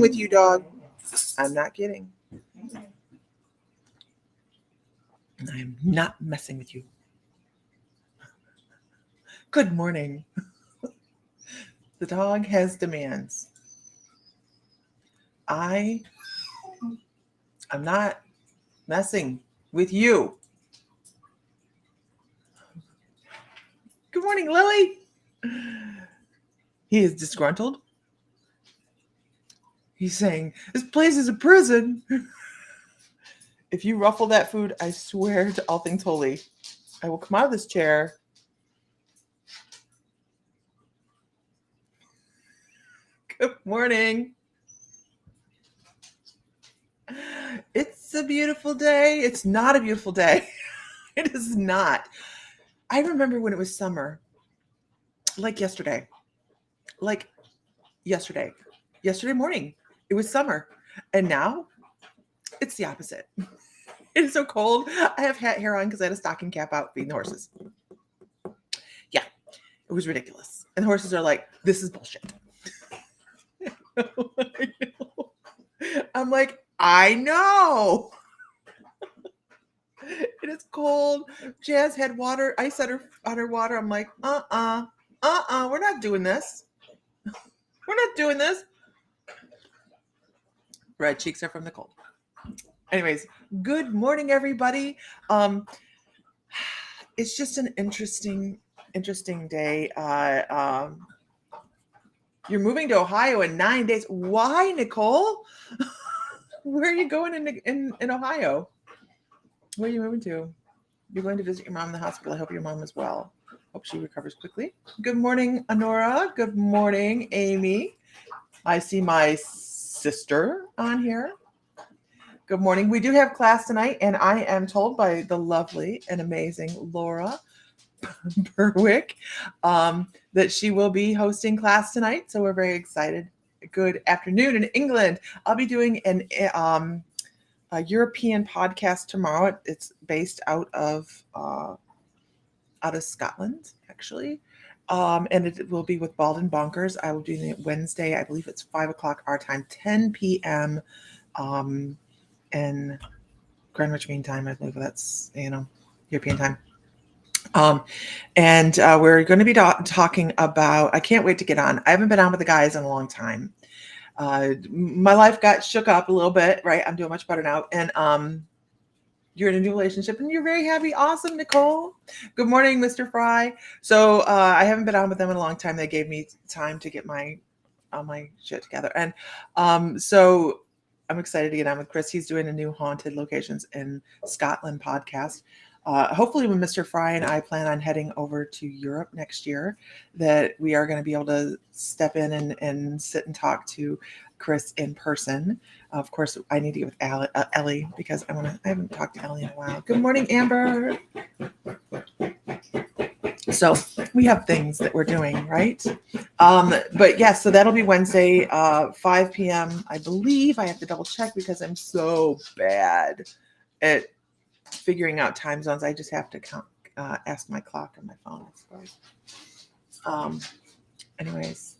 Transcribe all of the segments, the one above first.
kidding with you, dog. I'm not kidding. I'm not messing with you. Good morning. The dog has demands. I'm not messing with you. Good morning, Lily. He is disgruntled. He's saying, this place is a prison. If you ruffle that food, I swear to all things holy, I will come out of this chair. Good morning. It's a beautiful day. It's not a beautiful day. It is not. I remember when it was summer, like yesterday. Yesterday morning, it was summer. And now it's the opposite. It is so cold. I have hat hair on because I had a stocking cap out feeding the horses. Yeah, it was ridiculous. And the horses are like, this is bullshit. I'm like, I know. It is cold. Jazz had water, ice on her water. I'm like, we're not doing this. We're not doing this. Red cheeks are from the cold. Anyways, good morning, everybody. It's just an interesting day. You're moving to Ohio in 9 days. Why, Nicole? Where are you going in Ohio? Where are you moving to? You're going to visit your mom in the hospital. I hope your mom is well. Hope she recovers quickly. Good morning, Honora. Good morning, Amy. I see my sister on here. Good morning. We do have class tonight, and I am told by the lovely and amazing Laura Berwick that she will be hosting class tonight. So we're very excited. Good afternoon in England. I'll be doing a European podcast tomorrow. It's based out of Scotland, actually. And it will be with Bald and Bonkers. I will be doing it Wednesday. I believe it's 5:00 our time, 10 p.m. In Greenwich Mean Time. I believe that's, European time. And we're going to be talking about, I can't wait to get on. I haven't been on with the guys in a long time. My life got shook up a little bit, right? I'm doing much better now. And you're in a new relationship and you're very happy. Awesome, Nicole. Good morning, Mr. Fry. So I haven't been on with them in a long time. They gave me time to get my shit together. And so I'm excited to get on with Chris. He's doing a new Haunted Locations in Scotland podcast. Hopefully when Mr. Fry and I plan on heading over to Europe next year, that we are going to be able to step in and sit and talk to Chris in person. Of course, I need to get with Ellie because I haven't talked to Ellie in a while. Good morning, Amber. So we have things that we're doing, right? But yes, so that'll be Wednesday, 5 p.m. I believe. I have to double check because I'm so bad at figuring out time zones. I just have to ask my clock on my phone, I suppose. Anyways,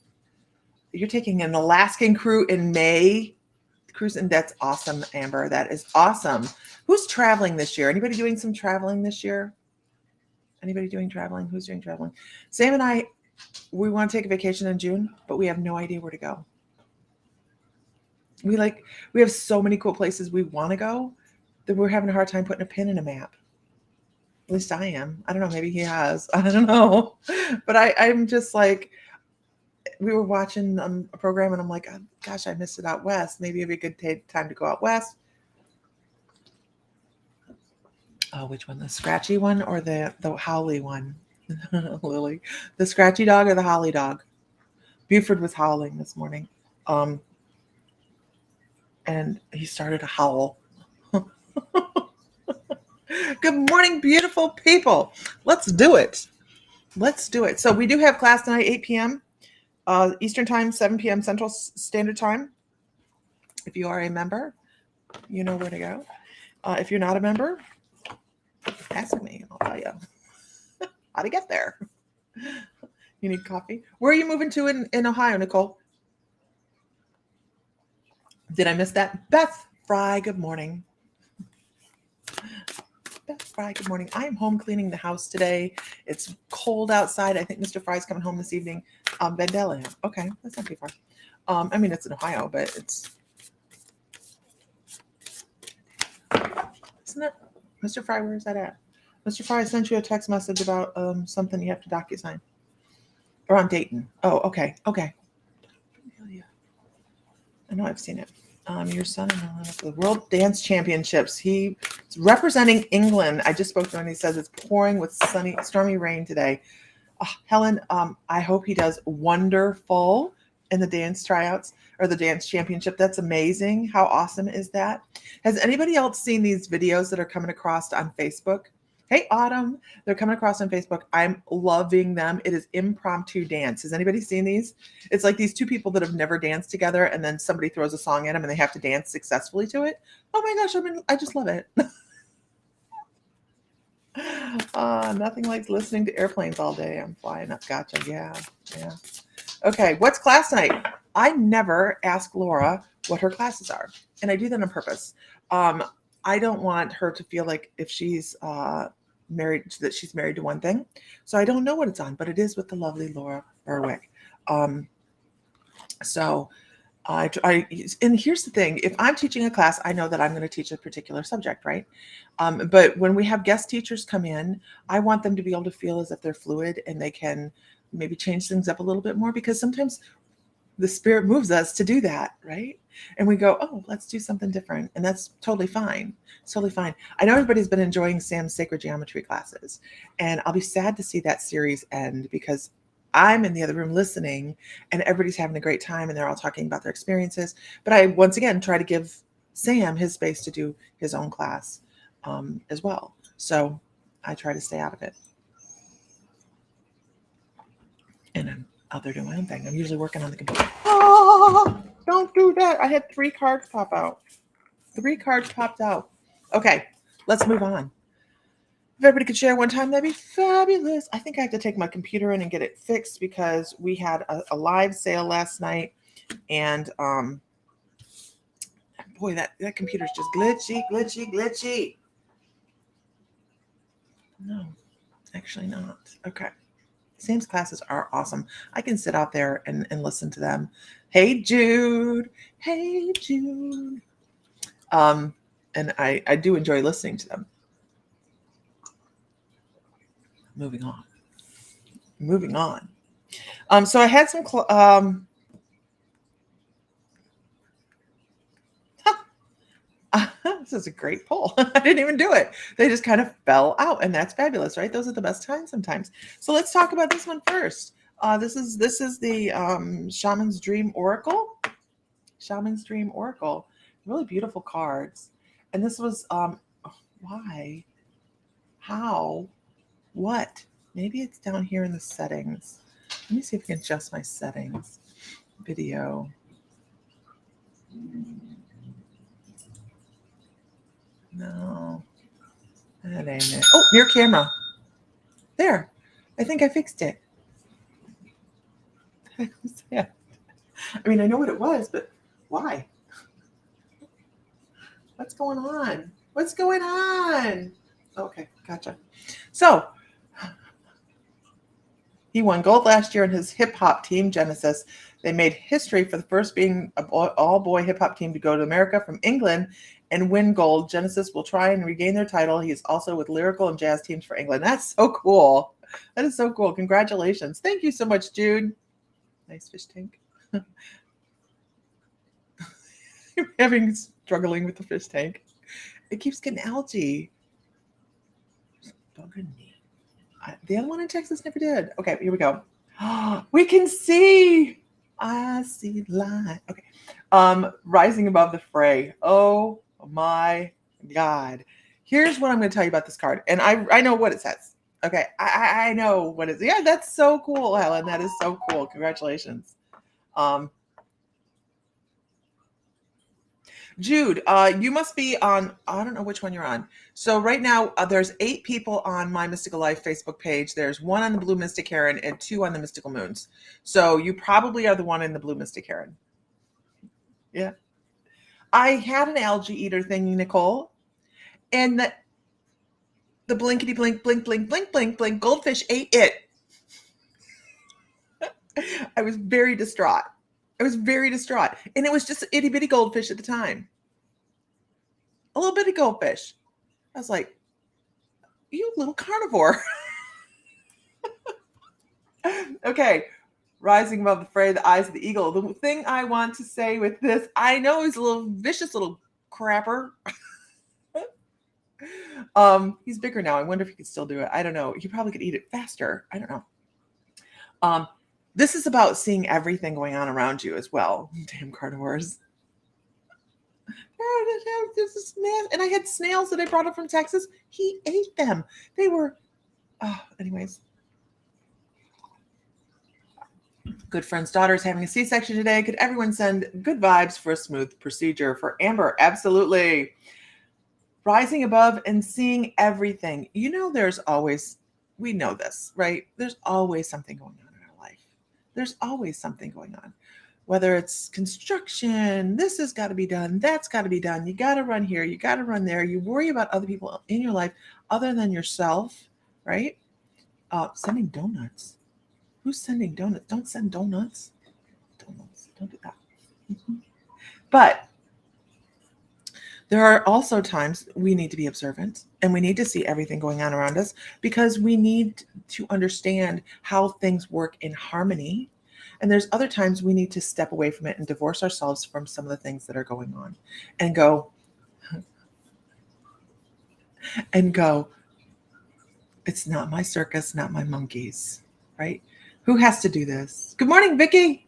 you're taking an Alaskan crew in May. Cruise, and that's awesome, Amber. That is awesome. Who's traveling this year? Anybody doing some traveling this year? Anybody doing traveling? Who's doing traveling? Sam and I, we want to take a vacation in June, but we have no idea where to go. We have so many cool places we want to go that we're having a hard time putting a pin in a map. At least I am. I don't know. Maybe he has. I don't know. But I'm just like, we were watching a program and I'm like, oh, gosh, I missed it out west. Maybe it'd be a good time to go out west. Oh, which one? The scratchy one or the howly one? Lily. The scratchy dog or the howly dog? Buford was howling this morning. And he started to howl. Good morning, beautiful people. Let's do it. So we do have class tonight, 8 p.m. Eastern time, 7 p.m. Central Standard Time. If you are a member, you know where to go. If you're not a member, ask me. I'll tell you how to get there. You need coffee? Where are you moving to in Ohio, Nicole? Did I miss that? Beth Fry, good morning. Beth Fry, good morning. I am home cleaning the house today. It's cold outside. I think Mr. Fry's coming home this evening. Vandalia. Okay, that's not too far. I mean, it's in Ohio, but isn't it? Mr. Fry, where is that at? Mr. Fry sent you a text message about something you have to DocuSign. Or on Dayton. Oh, okay. Okay. I know I've seen it. Your son-in-law for the World Dance Championships. He's representing England. I just spoke to him and he says it's pouring with stormy rain today. Helen, I hope he does wonderful in the dance tryouts or the dance championship. That's amazing. How awesome is that? Has anybody else seen these videos that are coming across on Facebook? Hey, Autumn, they're coming across on Facebook. I'm loving them. It is impromptu dance. Has anybody seen these? It's like these two people that have never danced together, and then somebody throws a song at them, and they have to dance successfully to it. Oh my gosh, I just love it. Nothing like listening to airplanes all day. I'm flying up. Gotcha. Yeah. Okay, what's class tonight? I never ask Laura what her classes are, and I do that on purpose. I don't want her to feel like if she's married that she's married to one thing. So I don't know what it's on, but it is with the lovely Laura Berwick. So and here's the thing, if I'm teaching a class, I know that I'm going to teach a particular subject, right? But when we have guest teachers come in, I want them to be able to feel as if they're fluid and they can maybe change things up a little bit more, because sometimes the spirit moves us to do that, right? And we go, oh, let's do something different. And that's totally fine. It's totally fine. I know everybody's been enjoying Sam's sacred geometry classes, and I'll be sad to see that series end, because I'm in the other room listening and everybody's having a great time and they're all talking about their experiences. But I, once again, try to give Sam his space to do his own class as well. So I try to stay out of it. And I'm out there doing my own thing. I'm usually working on the computer. Oh, don't do that. I had 3 cards pop out. 3 cards popped out. Okay, let's move on. If everybody could share one time, that'd be fabulous. I think I have to take my computer in and get it fixed, because we had a live sale last night, and boy, that computer's just glitchy. No, actually not. Okay. Sam's classes are awesome. I can sit out there and listen to them. Hey, Jude. Hey, Jude. And I do enjoy listening to them. Moving on. So I had some, this is a great poll. I didn't even do it. They just kind of fell out, and that's fabulous, right? Those are the best times sometimes. So let's talk about this one first. This is the Shaman's Dream Oracle. Shaman's Dream Oracle. Really beautiful cards. And this was why? How? What? Maybe it's down here in the settings. Let me see if I can adjust my settings. Video. No, that ain't it. Oh, near camera. There. I think I fixed it. Yeah. I mean, I know what it was, but why? What's going on? What's going on? Okay, gotcha. So he won gold last year in his hip hop team, Genesis. They made history for the first being an all-boy hip hop team to go to America from England and win gold. Genesis will try and regain their title. He is also with lyrical and jazz teams for England. That's so cool. That is so cool. Congratulations. Thank you so much, Jude. Nice fish tank. Struggling with the fish tank. It keeps getting algae. It's bugging me. The other one in Texas never did. Okay, here we go. We can see. I see light. Okay. Rising above the fray. Oh my God. Here's what I'm going to tell you about this card. And I know what it says. Okay. I know what it is. Yeah, that's so cool, Helen. That is so cool. Congratulations. Jude, you must be on, I don't know which one you're on. So right now, there's 8 people on My Mystical Life Facebook page. There's 1 on the Blue Mystic Heron and 2 on the Mystical Moons. So you probably are the one in the Blue Mystic Heron. Yeah. I had an algae eater thingy, Nicole, and the blinkety blink, blink, blink, blink, blink, blink goldfish ate it. I was very distraught. I was very distraught. And it was just an itty bitty goldfish at the time. A little bitty goldfish. I was like, you little carnivore. Okay. Rising above the fray, the eyes of the eagle. The thing I want to say with this, I know he's a little vicious little crapper. He's bigger now. I wonder if he could still do it. I don't know. He probably could eat it faster. I don't know. This is about seeing everything going on around you as well. Damn carnivores. There's a snail, and I had snails that I brought up from Texas. He ate them. They were, anyways. Good friend's daughter is having a C-section today. Could everyone send good vibes for a smooth procedure for Amber? Absolutely. Rising above and seeing everything. You know, there's always, we know this, right? There's always something going on in our life. There's always something going on. Whether it's construction, this has got to be done, that's got to be done. You got to run here, you got to run there. You worry about other people in your life other than yourself, right? Sending donuts. Who's sending donuts? Don't send donuts. Donuts. Don't do that. But there are also times we need to be observant and we need to see everything going on around us because we need to understand how things work in harmony. And there's other times we need to step away from it and divorce ourselves from some of the things that are going on and go, it's not my circus, not my monkeys, right? Who has to do this? Good morning, Vicki.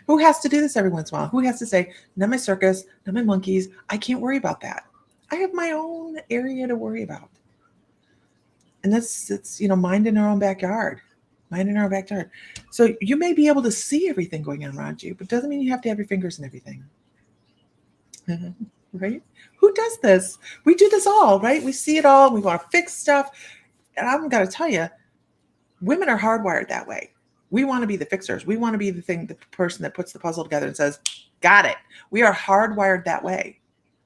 Who has to do this every once in a while? Who has to say, not my circus, not my monkeys. I can't worry about that. I have my own area to worry about. And it's minding our own backyard. Minding our own backyard. So you may be able to see everything going on around you, but doesn't mean you have to have your fingers in everything. Right? Who does this? We do this all, right? We see it all. We want to fix stuff. And I'm going to tell you, women are hardwired that way. We want to be the fixers. We want to be the person that puts the puzzle together and says, got it. We are hardwired that way.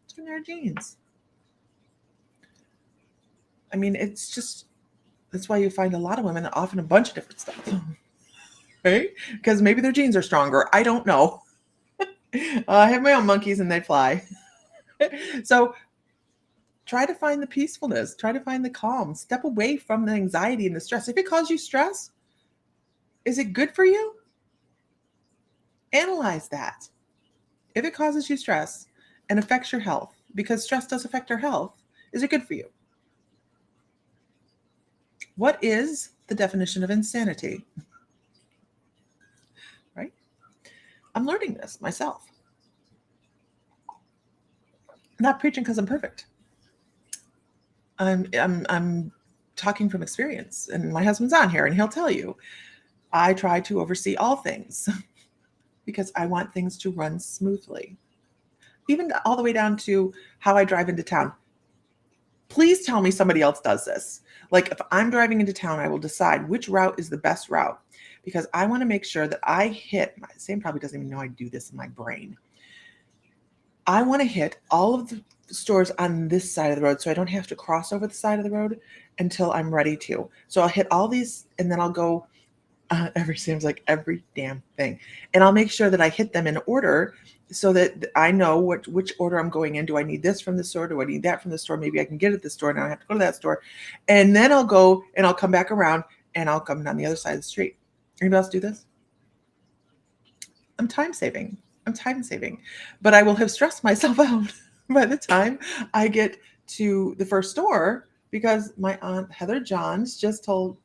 It's in our genes. I mean, that's why you find a lot of women often a bunch of different stuff, right? Because maybe their genes are stronger. I don't know. I have my own monkeys and they fly. So try to find the peacefulness. Try to find the calm. Step away from the anxiety and the stress. If it causes you stress, is it good for you? Analyze that. If it causes you stress and affects your health, because stress does affect our health, is it good for you? What is the definition of insanity? Right? I'm learning this myself. I'm not preaching because I'm perfect. I'm talking from experience, and my husband's on here and he'll tell you, I try to oversee all things because I want things to run smoothly. Even all the way down to how I drive into town. Please tell me somebody else does this. Like if I'm driving into town, I will decide which route is the best route because I want to make sure that I hit, Sam probably doesn't even know I do this in my brain. I want to hit all of the stores on this side of the road so I don't have to cross over the side of the road until I'm ready to. So I'll hit all these and then I'll go Sam's like every damn thing. And I'll make sure that I hit them in order so that I know which order I'm going in. Do I need this from the store? Do I need that from the store? Maybe I can get it at the store and I don't have to go to that store. And then I'll go and I'll come back around and I'll come down the other side of the street. Anybody else do this? I'm time saving. But I will have stressed myself out by the time I get to the first store because my aunt Heather Johns just told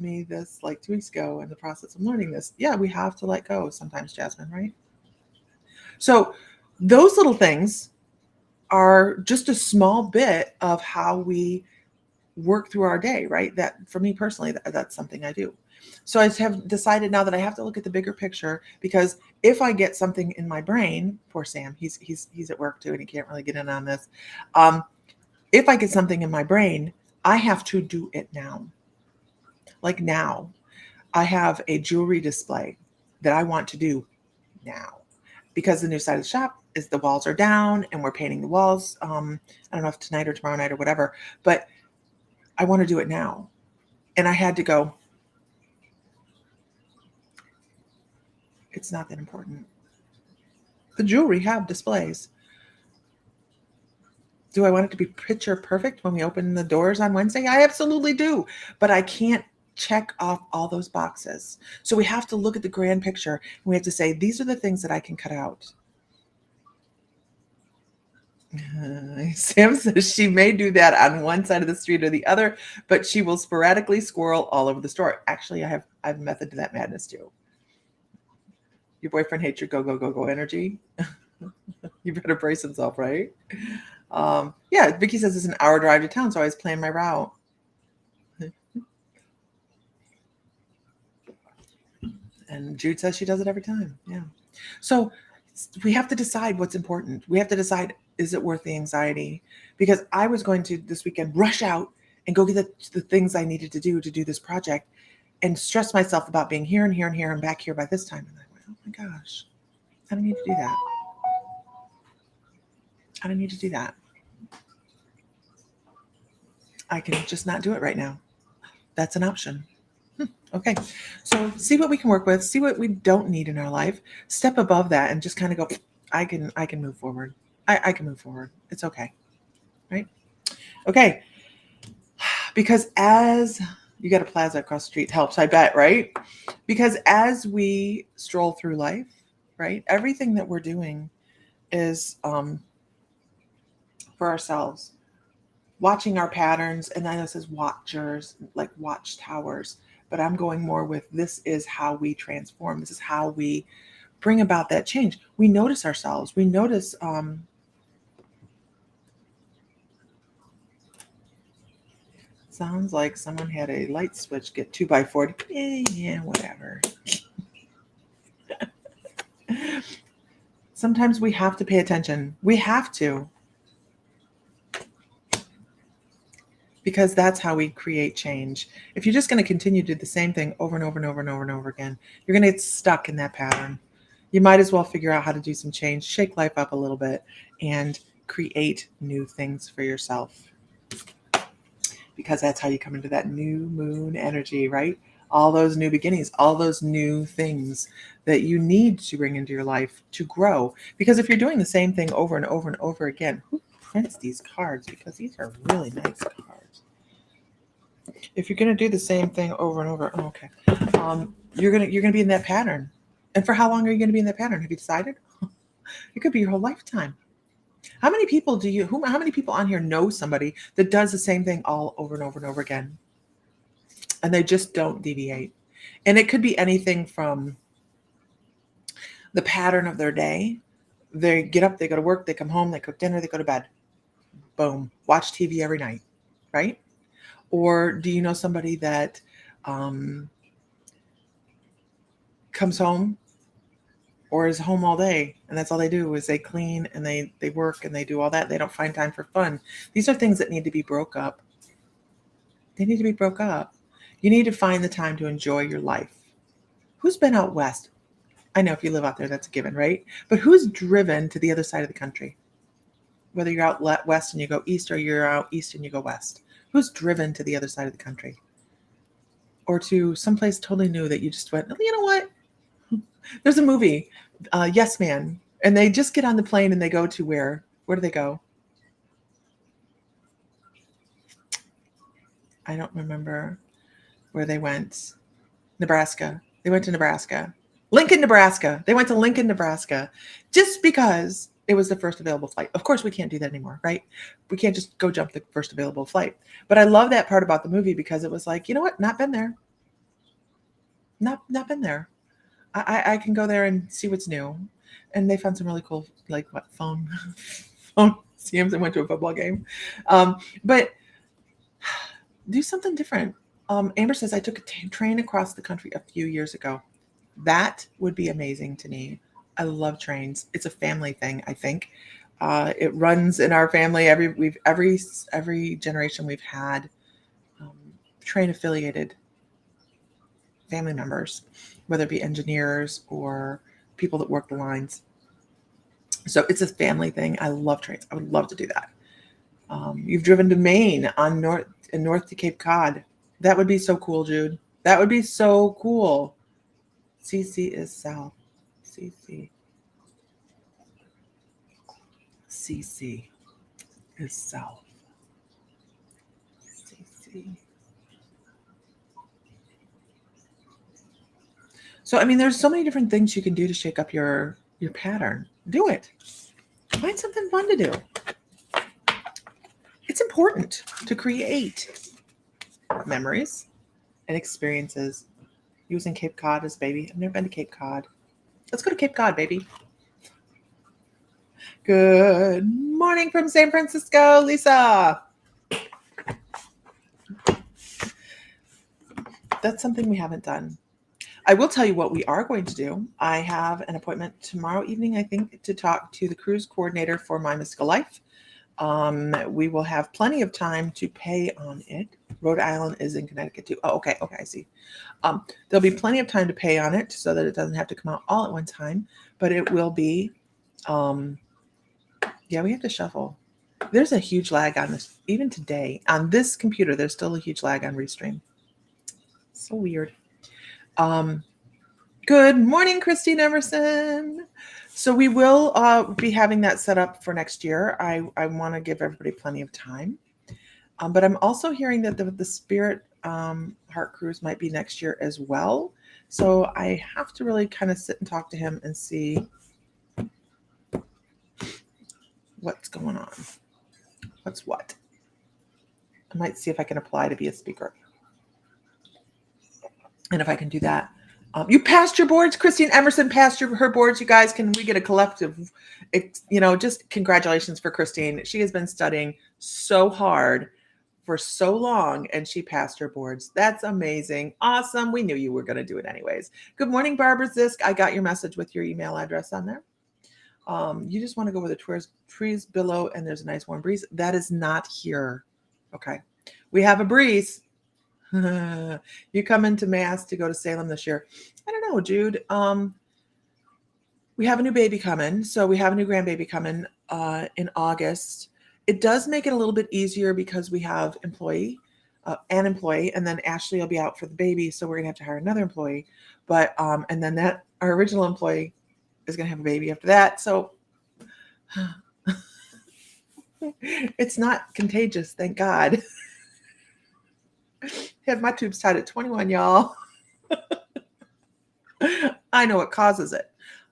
me this like 2 weeks ago in the process of learning this. Yeah, we have to let go sometimes, Jasmine, right? So those little things are just a small bit of how we work through our day, right? That for me personally, that's something I do. So I have decided now that I have to look at the bigger picture because if I get something in my brain, poor Sam, he's at work too and he can't really get in on this. If I get something in my brain, I have to do it now. Like now, I have a jewelry display that I want to do now because the new side of the shop is the walls are down and we're painting the walls. I don't know if tonight or tomorrow night or whatever, but I want to do it now. And I had to go, it's not that important. The jewelry have displays. Do I want it to be picture perfect when we open the doors on Wednesday? I absolutely do. But I can't check off all those boxes. So we have to look at the grand picture and we have to say, these are the things that I can cut out. Sam says she may do that on one side of the street or the other, but she will sporadically squirrel all over the store. Actually, I have a method to that madness too. Your boyfriend hates your go, go, go, go energy. You better brace himself, right? Yeah, Vicky says it's an hour drive to town, so I was planning my route. And Jude says she does it every time. Yeah. So we have to decide what's important. We have to decide, is it worth the anxiety? Because I was going to this weekend rush out and go get the things I needed to do this project and stress myself about being here and here and here and back here by this time. And I went, oh my gosh, I don't need to do that. I don't need to do that. I can just not do it right now. That's an option. Okay. So see what we can work with, see what we don't need in our life, step above that and just kind of go, I can move forward. I can move forward. It's okay. Right? Okay. Because as you got a plaza across the street helps, I bet, right? Because as we stroll through life, right, everything that we're doing is for ourselves, watching our patterns. And I know it says watchers, like watchtowers, but I'm going more with this is how we transform. This is how we bring about that change. We notice ourselves. We notice sounds like someone had a light switch get 2x40. Yeah, whatever. Sometimes we have to pay attention. We have to. Because that's how we create change. If you're just going to continue to do the same thing over and over and over and over and over again, you're going to get stuck in that pattern. You might as well figure out how to do some change, shake life up a little bit, and create new things for yourself. Because that's how you come into that new moon energy, right? All those new beginnings, all those new things that you need to bring into your life to grow. Because if you're doing the same thing over and over and over again, who prints these cards? Because these are really nice cards. If you're going to do the same thing over and over, you're gonna be in that pattern. And for how long are you going to be in that pattern? Have you decided? It could be your whole lifetime. How many people how many people on here know somebody that does the same thing all over and over and over again? And they just don't deviate. And it could be anything from the pattern of their day. They get up, they go to work, they come home, they cook dinner, they go to bed. Boom. Watch TV every night, right? Or do you know somebody that comes home or is home all day and that's all they do is they clean and they work and they do all that? They don't find time for fun. These are things that need to be broke up. They need to be broke up. You need to find the time to enjoy your life. Who's been out west? I know if you live out there, that's a given, right? But who's driven to the other side of the country? Whether you're out west and you go east or you're out east and you go west. Who's driven to the other side of the country? Or to someplace totally new that you just went, you know what? There's a movie, Yes Man, and they just get on the plane and they go to where? Where do they go? I don't remember where they went. Nebraska. They went to Nebraska. Lincoln, Nebraska. They went to Lincoln, Nebraska, just because it was the first available flight. Of course, we can't do that anymore, right? We can't just go jump the first available flight. But I love that part about the movie because it was like, you know what? Not been there. Not been there. I can go there and see what's new. And they found some really cool, like what, phone museums and went to a football game. But do something different. Amber says, I took a train across the country a few years ago. That would be amazing to me. I love trains. It's a family thing, I think. It runs in our family. Every generation we've had train affiliated family members, whether it be engineers or people that work the lines. So it's a family thing. I love trains. I would love to do that. You've driven to Maine on north to Cape Cod. That would be so cool, Jude. That would be so cool. CC is south. CC. CC is south. CC. So I mean, there's so many different things you can do to shake up your pattern. Do it. Find something fun to do. It's important to create memories and experiences. Using Cape Cod as baby. I've never been to Cape Cod. Let's go to Cape Cod, baby. Good morning from San Francisco, Lisa. That's something we haven't done. I will tell you what we are going to do. I have an appointment tomorrow evening, I think, to talk to the cruise coordinator for My Mystical Life. We will have plenty of time to pay on it. Rhode Island is in Connecticut too. Oh, okay, I see. There'll be plenty of time to pay on it so that it doesn't have to come out all at one time, but it will be, yeah, we have to shuffle. There's a huge lag on this. Even today, on this computer, there's still a huge lag on Restream. So weird. Good morning, Christine Emerson. So we will be having that set up for next year. I want to give everybody plenty of time. But I'm also hearing that the Spirit Heart Cruise might be next year as well. So I have to really kind of sit and talk to him and see what's going on. What's what? I might see if I can apply to be a speaker. And if I can do that. You passed your boards. Christine Emerson passed her boards. You guys, can we get a collective, just congratulations for Christine. She has been studying so hard for so long, and she passed her boards. That's amazing. Awesome. We knew you were going to do it anyways. Good morning, Barbara Zisk. I got your message with your email address on there. You just want to go where the trees billow and there's a nice warm breeze. That is not here. Okay. We have a breeze. You come into Mass to go to Salem this year. I don't know, Jude. We have a new baby coming. So we have a new grandbaby coming in August. It does make it a little bit easier because we have an employee, and then Ashley will be out for the baby. So we're going to have to hire another employee. But, and then our original employee is going to have a baby after that. So it's not contagious. Thank God. Have my tubes tied at 21, y'all. I know what causes it.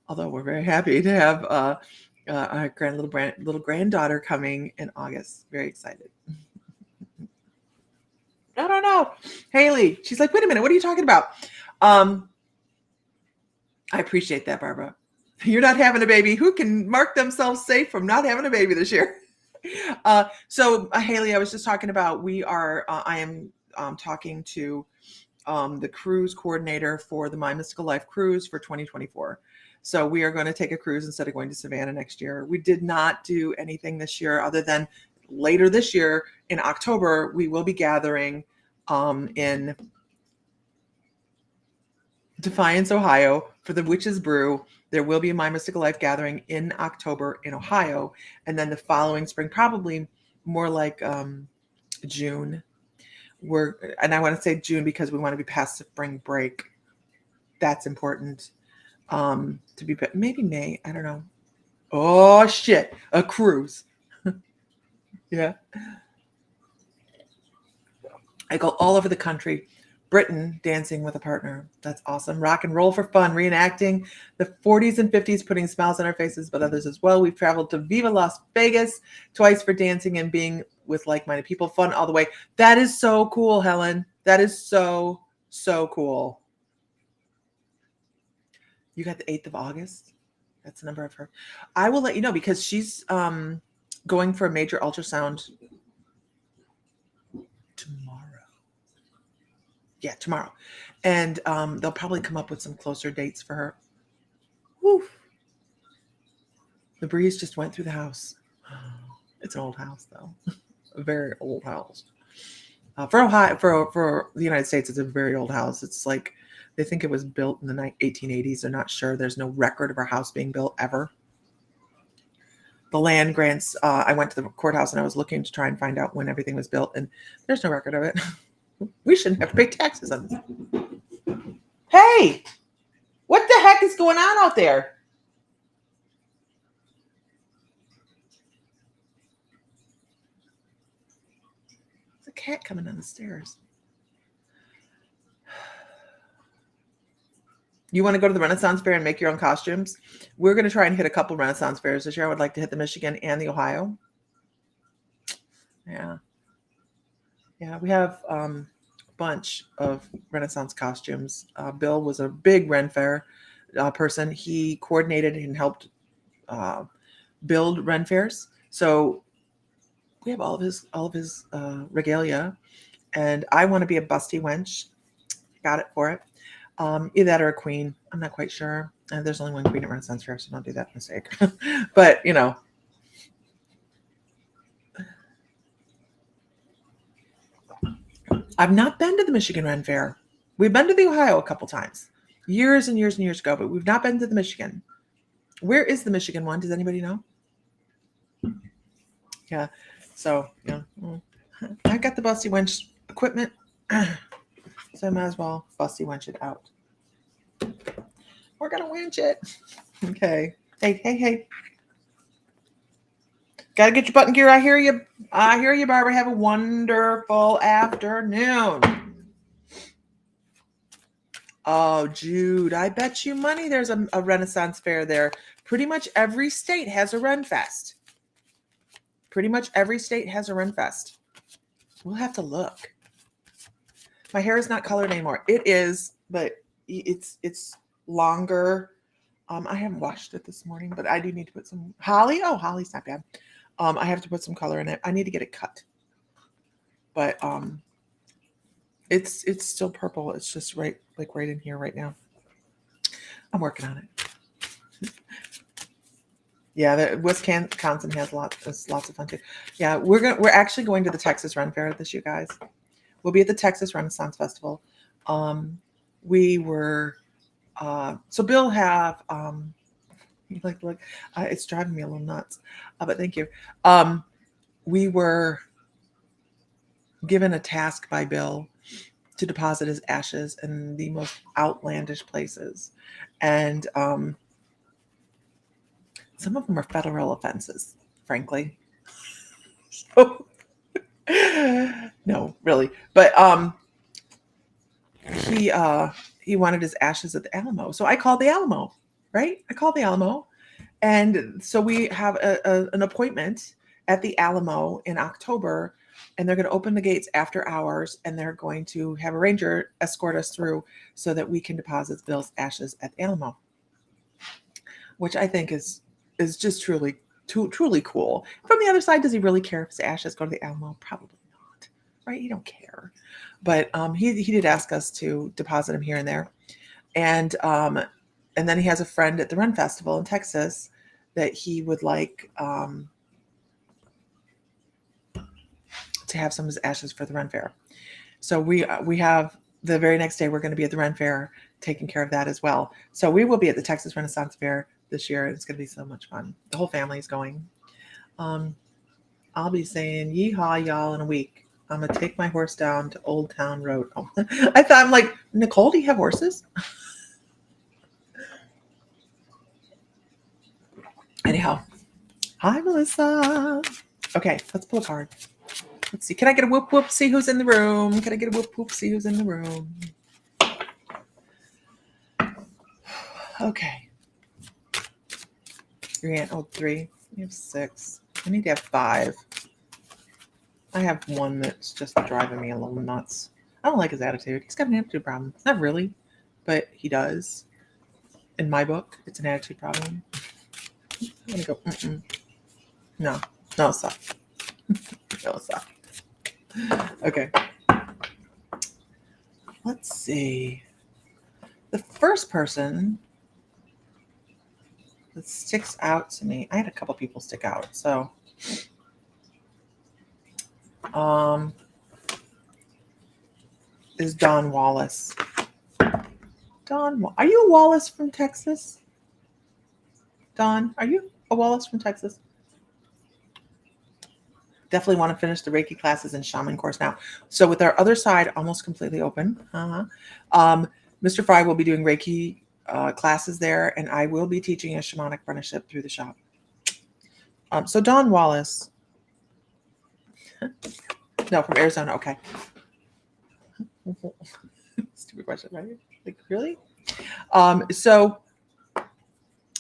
Although we're very happy to have our little granddaughter coming in August. Very excited. I don't know. Haley, she's like, wait a minute, what are you talking about? I appreciate that, Barbara. You're not having a baby. Who can mark themselves safe from not having a baby this year? So Haley, I was just talking about, I am talking to the cruise coordinator for the My Mystical Life cruise for 2024. So we are going to take a cruise instead of going to Savannah next year. We did not do anything this year other than later this year in October, we will be gathering in Defiance, Ohio for the Witch's Brew. There will be a My Mystical Life gathering in October in Ohio. And then the following spring, probably more like June. And I want to say June because we want to be past spring break. That's important to be, maybe May. I don't know. Oh shit, a cruise. Yeah. I go all over the country. Britain, dancing with a partner. That's awesome. Rock and roll for fun, reenacting the 40s and 50s, putting smiles on our faces, but others as well. We've traveled to Viva Las Vegas twice for dancing and being with like-minded people. Fun all the way. That is so cool, Helen. That is so, so cool. You got the 8th of August? That's the number I've heard. I will let you know because she's going for a major ultrasound tomorrow. Yeah, tomorrow. And they'll probably come up with some closer dates for her. Woo. The breeze just went through the house. It's an old house, though. A very old house. For Ohio, for the United States, it's a very old house. It's like they think it was built in the 1880s. They're not sure. There's no record of our house being built ever. the land grants. I went to the courthouse and I was looking to try and find out when everything was built, and there's no record of it. We shouldn't have to pay taxes on this. Hey, what the heck is going on out there? There's a cat coming down the stairs. You want to go to the Renaissance Fair and make your own costumes? We're going to try and hit a couple Renaissance fairs this year. I would like to hit the Michigan and the Ohio. Yeah. Yeah, we have a bunch of Renaissance costumes. Bill was a big Ren Fair person. He coordinated and helped build Ren Fairs. So we have all of his regalia. And I want to be a busty wench. Got it for it. Either that or a queen. I'm not quite sure. There's only one queen at Renaissance Fair, so don't do that mistake. But, you know. I've not been to the Michigan Ren Fair. We've been to the Ohio a couple times. Years and years and years ago, but we've not been to the Michigan. Where is the Michigan one? Does anybody know? Yeah. So, you know, I got the busty wench equipment. So I might as well busty wench it out. We're going to winch it. Okay. Hey. Got to get your button gear. I hear you, Barbara. Have a wonderful afternoon. Oh, Jude, I bet you money there's a Renaissance Fair there. Pretty much every state has a Ren Fest. We'll have to look. My hair is not colored anymore. It is, but it's longer. I haven't washed it this morning, but I do need to put some holly. Oh, holly's not bad. I have to put some color in it. I need to get it cut. But it's still purple. It's just right in here right now. I'm working on it. Yeah, the Wisconsin has lots of fun too. Yeah, we're actually going to the Texas Ren Fair this year, guys. We'll be at the Texas Renaissance Festival. We were so Bill have look, it's driving me a little nuts. But thank you. We were given a task by Bill to deposit his ashes in the most outlandish places, and some of them are federal offenses, frankly. So, no, really. But he wanted his ashes at the Alamo. So I called the Alamo, right? And so we have an appointment at the Alamo in October, and they're going to open the gates after hours, and they're going to have a ranger escort us through so that we can deposit Bill's ashes at the Alamo, which I think is just truly cool. From the other side, does he really care if his ashes go to the Alamo? Probably not, right? He don't care. But he did ask us to deposit him here and there, and then he has a friend at the Ren Festival in Texas that he would like to have some of his ashes for the Ren Fair. So we have the very next day we're going to be at the Ren Fair taking care of that as well. So we will be at the Texas Renaissance Fair this year. It's going to be so much fun. The whole family is going. I'll be saying yeehaw y'all in a week. I'm going to take my horse down to Old Town Road. Oh, I'm like, Nicole, do you have horses? Anyhow, hi, Melissa. Okay, let's pull a card. Let's see. Can I get a whoop whoop? See who's in the room. See who's in the room. Okay. 3. We have 6. I need to have 5. I have one that's just driving me a little nuts. I don't like his attitude. He's got an attitude problem. Not really, but he does. In my book, it's an attitude problem. I'm gonna go. No, stop. No, stop. Okay. Let's see. The first person that sticks out to me, I had a couple people stick out. So, is Don Wallace. Are you a Wallace from Texas? Don, are you a Wallace from Texas? Definitely want to finish the Reiki classes and shaman course now. So with our other side almost completely open, Mr. Fry will be doing Reiki classes there, and I will be teaching a shamanic apprenticeship through the shop. So Don Wallace, no, from Arizona. Okay. Stupid question, right? Like, really? So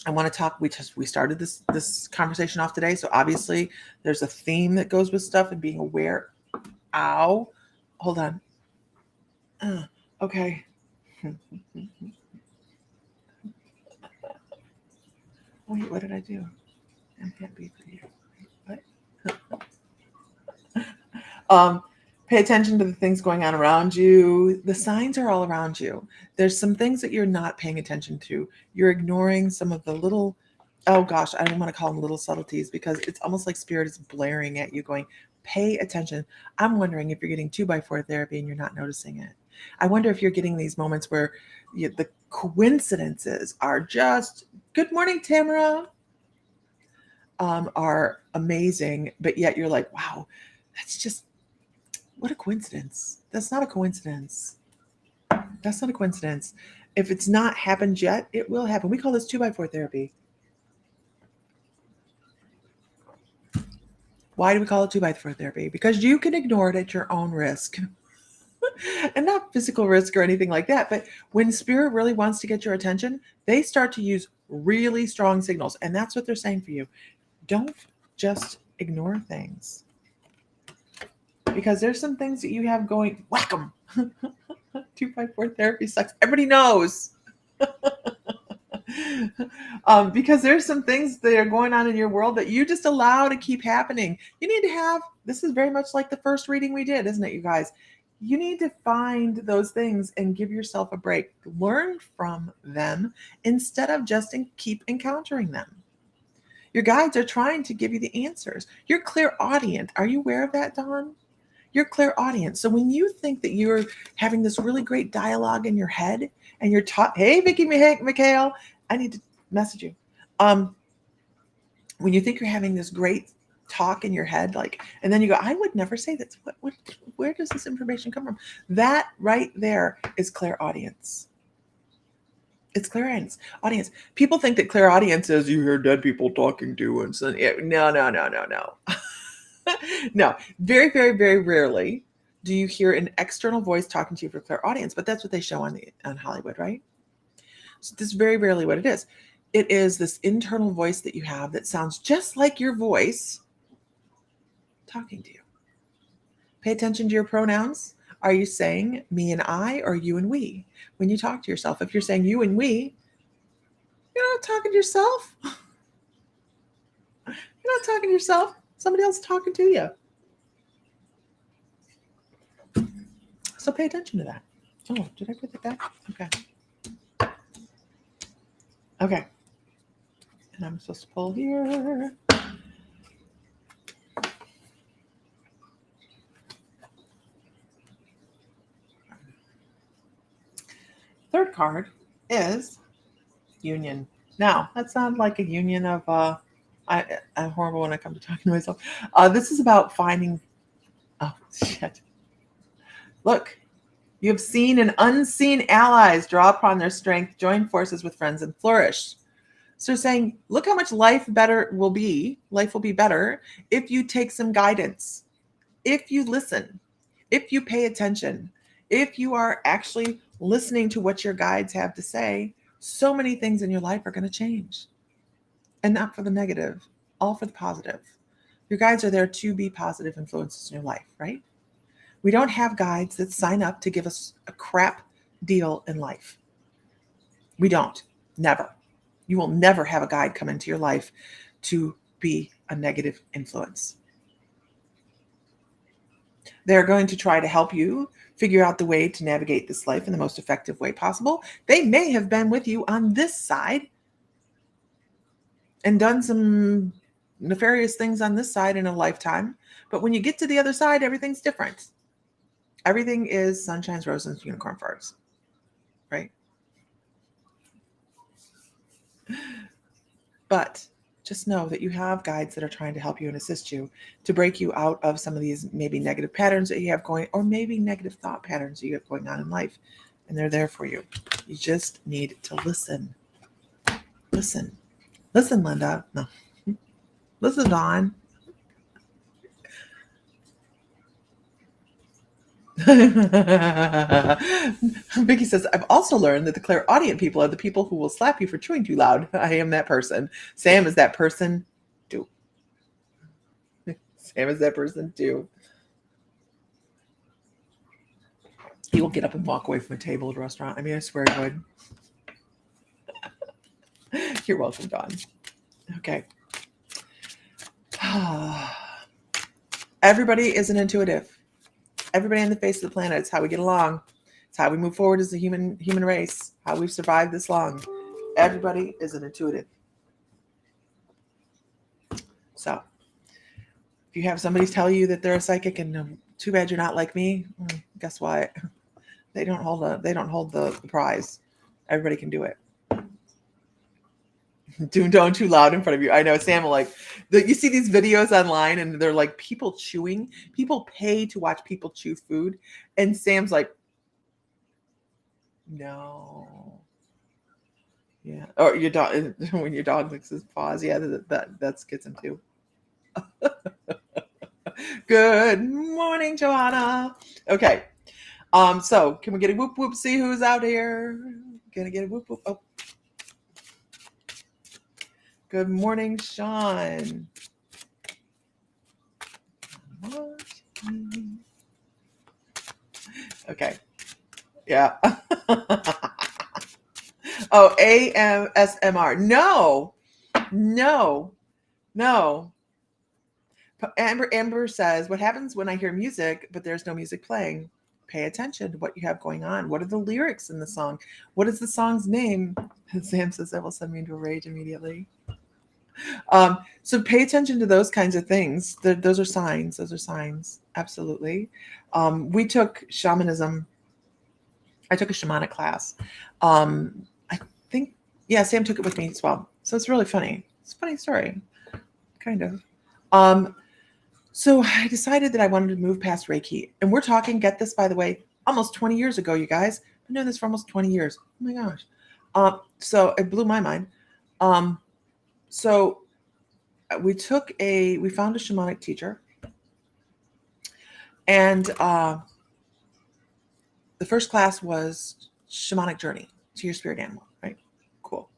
I want to talk. We started this conversation off today, so obviously there's a theme that goes with stuff and being aware. Ow, hold on. Okay. Wait, what did I do? I'm happy for you. What? Pay attention to the things going on around you. The signs are all around you. There's some things that you're not paying attention to. You're ignoring some of the little, oh gosh, I don't want to call them little subtleties, because it's almost like spirit is blaring at you going, pay attention. I'm wondering if you're getting 2x4 therapy and you're not noticing it. I wonder if you're getting these moments where the coincidences are just, good morning, Tamara, are amazing, but yet you're like, wow, that's just, what a coincidence. That's not a coincidence. That's not a coincidence. If it's not happened yet, it will happen. We call this 2x4 therapy. Why do we call it 2x4 therapy? Because you can ignore it at your own risk. And not physical risk or anything like that. But when spirit really wants to get your attention, they start to use really strong signals. And that's what they're saying for you. Don't just ignore things. Because there's some things that you have going, whack them. 2x4 therapy sucks. Everybody knows. Because there's some things that are going on in your world that you just allow to keep happening. You need to have, this is very much like the first reading we did, isn't it, you guys? You need to find those things and give yourself a break. Learn from them instead of just keep encountering them. Your guides are trying to give you the answers. You're clairaudient. Are you aware of that, Dawn? You're clairaudient. So when you think that you're having this really great dialogue in your head and you're taught, hey, Vicky McHale, I need to message you. When you think you're having this great talk in your head, like, and then you go, I would never say that. Where does this information come from? That right there is clairaudience. It's clairaudience. People think that clairaudience is you hear dead people talking to, and so no. No, very, very, very rarely do you hear an external voice talking to you for clairaudience, but that's what they show on Hollywood, right? So this is very rarely what it is. It is this internal voice that you have that sounds just like your voice talking to you. Pay attention to your pronouns. Are you saying me and I, or you and we? When you talk to yourself, if you're saying you and we, you're not talking to yourself. You're not talking to yourself. Somebody else talking to you. So pay attention to that. Oh, did I put that back? Okay. And I'm supposed to pull here. Third card is union. Now, that sounds like a union of, I'm horrible when I come to talking to myself. This is about finding, oh, shit. Look, you have seen and unseen allies draw upon their strength, join forces with friends, and flourish. So saying, look how much life will be better if you take some guidance, if you listen, if you pay attention, if you are actually listening to what your guides have to say. So many things in your life are going to change, and not for the negative, all for the positive. Your guides are there to be positive influences in your life, right? We don't have guides that sign up to give us a crap deal in life. We don't. Never. You will never have a guide come into your life to be a negative influence. They're going to try to help you figure out the way to navigate this life in the most effective way possible. They may have been with you on this side and done some nefarious things on this side in a lifetime. But when you get to the other side, everything's different. Everything is sunshines, roses, unicorn farts, right? But just know that you have guides that are trying to help you and assist you to break you out of some of these maybe negative patterns that you have going, or maybe negative thought patterns that you have going on in life. And they're there for you. You just need to listen. Listen. Listen, Linda. No. Listen, Dawn. Vicky says, I've also learned that the clairaudient people are the people who will slap you for chewing too loud. I am that person. Sam is that person too. Sam is that person too. He will get up and walk away from a table at a restaurant. I mean, I swear he would. You're welcome, Dawn. Okay. Everybody is an intuitive. Everybody on the face of the planet. It's how we get along. It's how we move forward as a human race. How we've survived this long. Everybody is an intuitive. So, if you have somebody tell you that they're a psychic and too bad you're not like me, guess what? They don't hold the prize. Everybody can do it. Don't too loud in front of you. I know Sam will like you see these videos online and they're like people chewing. People pay to watch people chew food, and Sam's like, no. Yeah. Or your dog when your dog licks his paws. Yeah, that gets him too. Good morning, Joanna. Okay. So can we get a whoop whoop? See who's out here? Gonna get a whoop whoop. Oh. Good morning, Sean. Okay. Yeah. Oh, ASMR. No. Amber says, what happens when I hear music, but there's no music playing? Pay attention to what you have going on. What are the lyrics in the song? What is the song's name? And Sam says that will send me into a rage immediately. So pay attention to those kinds of things. Those are signs. Absolutely. We took shamanism. I took a shamanic class. I think, yeah, Sam took it with me as well. So it's really funny. It's a funny story, kind of. So I decided that I wanted to move past Reiki. And we're talking, get this, by the way, almost 20 years ago, you guys. I've been doing this for almost 20 years. Oh my gosh. So it blew my mind. So we found a shamanic teacher, and the first class was shamanic journey to your spirit animal, right? Cool.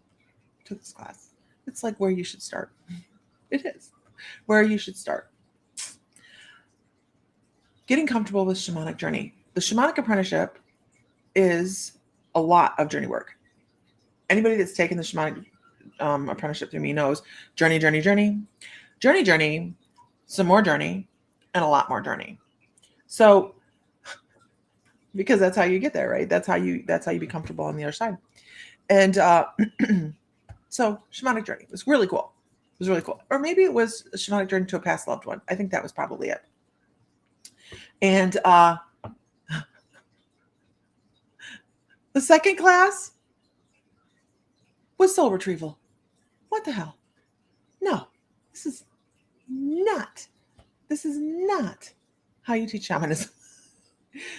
Took this class. It's like where you should start. It is where you should start. Getting comfortable with shamanic journey. The shamanic apprenticeship is a lot of journey work. Anybody that's taken the shamanic apprenticeship through me knows journey, some more journey, and a lot more journey. So, because that's how you get there, right? That's how you be comfortable on the other side. And so shamanic journey was really cool. It was really cool. Or maybe it was a shamanic journey to a past loved one. I think that was probably it. And the second class was soul retrieval. What the hell? No, this is not how you teach shamanism.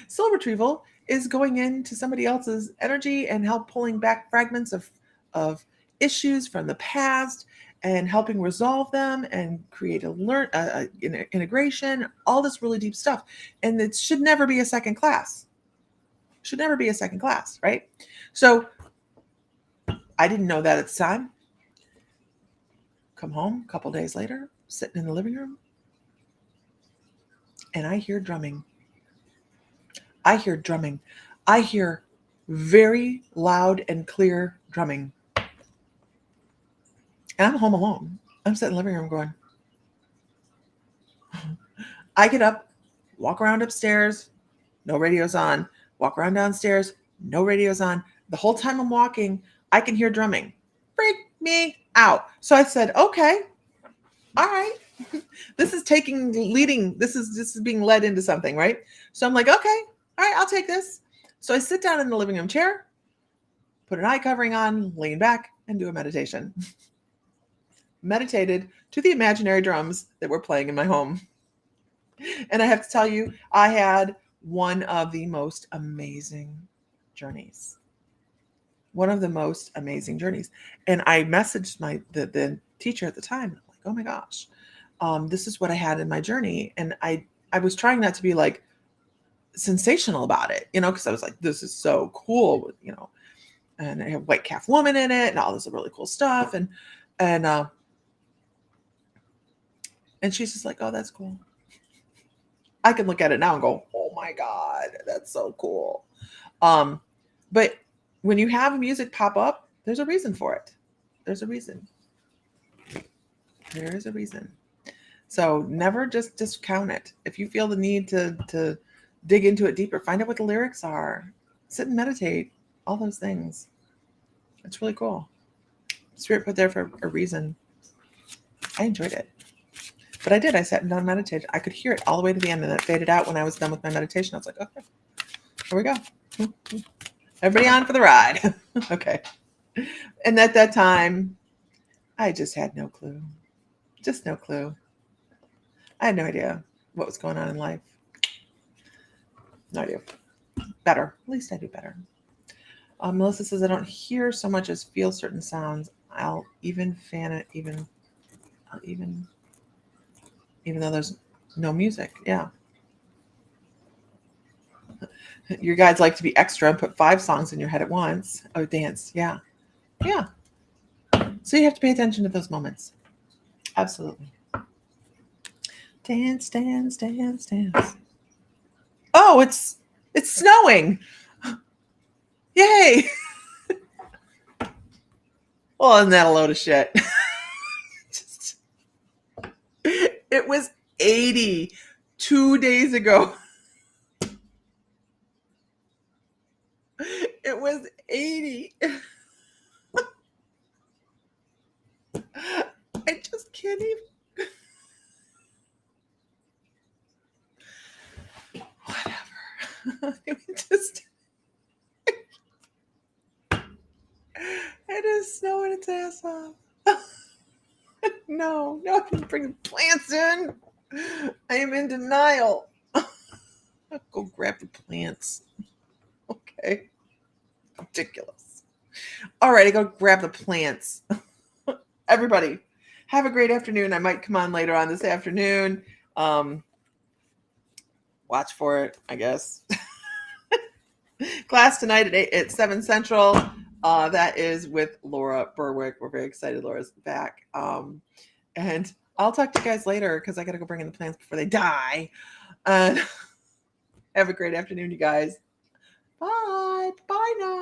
Soul retrieval is going into somebody else's energy and help pulling back fragments of issues from the past and helping resolve them and create integration, all this really deep stuff. And it should never be a second class. Right? So I didn't know that at the time. Come home a couple days later, sitting in the living room, and I hear drumming. I hear very loud and clear drumming. And I'm home alone. I'm sitting in the living room going. I get up, walk around upstairs, no radio's on. Walk around downstairs, no radio's on. The whole time I'm walking, I can hear drumming. Freak me out. So I said, okay, all right. This is being led into something, right? So I'm like, okay, all right, I'll take this. So I sit down in the living room chair, put an eye covering on, lean back, and do a meditation. meditated to the imaginary drums that were playing in my home. And I have to tell you, I had one of the most amazing journeys. One of the most amazing journeys. And I messaged the teacher at the time. I'm like, oh my gosh, this is what I had in my journey. And I was trying not to be like sensational about it, because I was like, this is so cool, and I have white calf woman in it and all this really cool stuff. And she's just like, oh, that's cool. I can look at it now and go, oh my God, that's so cool. But when you have music pop up, there's a reason for it. There's a reason. There is a reason. So never just discount it. If you feel the need to dig into it deeper, find out what the lyrics are, sit and meditate, all those things. It's really cool. Spirit put there for a reason. I enjoyed it. But I did. I sat down and meditated. I could hear it all the way to the end, and it faded out when I was done with my meditation. I was like, okay, here we go. Everybody on for the ride. Okay. And at that time, I just had no clue. Just no clue. I had no idea what was going on in life. No idea. Better. At least I do better. Melissa says, I don't hear so much as feel certain sounds. I'll even fan it, even though there's no music. Yeah. Your guides like to be extra and put 5 songs in your head at once. Oh, dance. Yeah. Yeah. So you have to pay attention to those moments. Absolutely. Dance, dance, dance, dance. Oh, it's snowing. Yay. Well, isn't that a load of shit? It was 80 2 days ago. It was 80. I just can't even. Whatever. It is snowing its ass off. No, I can bring the plants in. I am in denial. I'll go grab the plants. Okay. Ridiculous. All right, I go grab the plants. Everybody, have a great afternoon. I might come on later on this afternoon. Watch for it, I guess. Class tonight at 7 Central. That is with Laura Berwick. We're very excited Laura's back. And I'll talk to you guys later because I got to go bring in the plants before they die. Have a great afternoon, you guys. Bye. Bye now.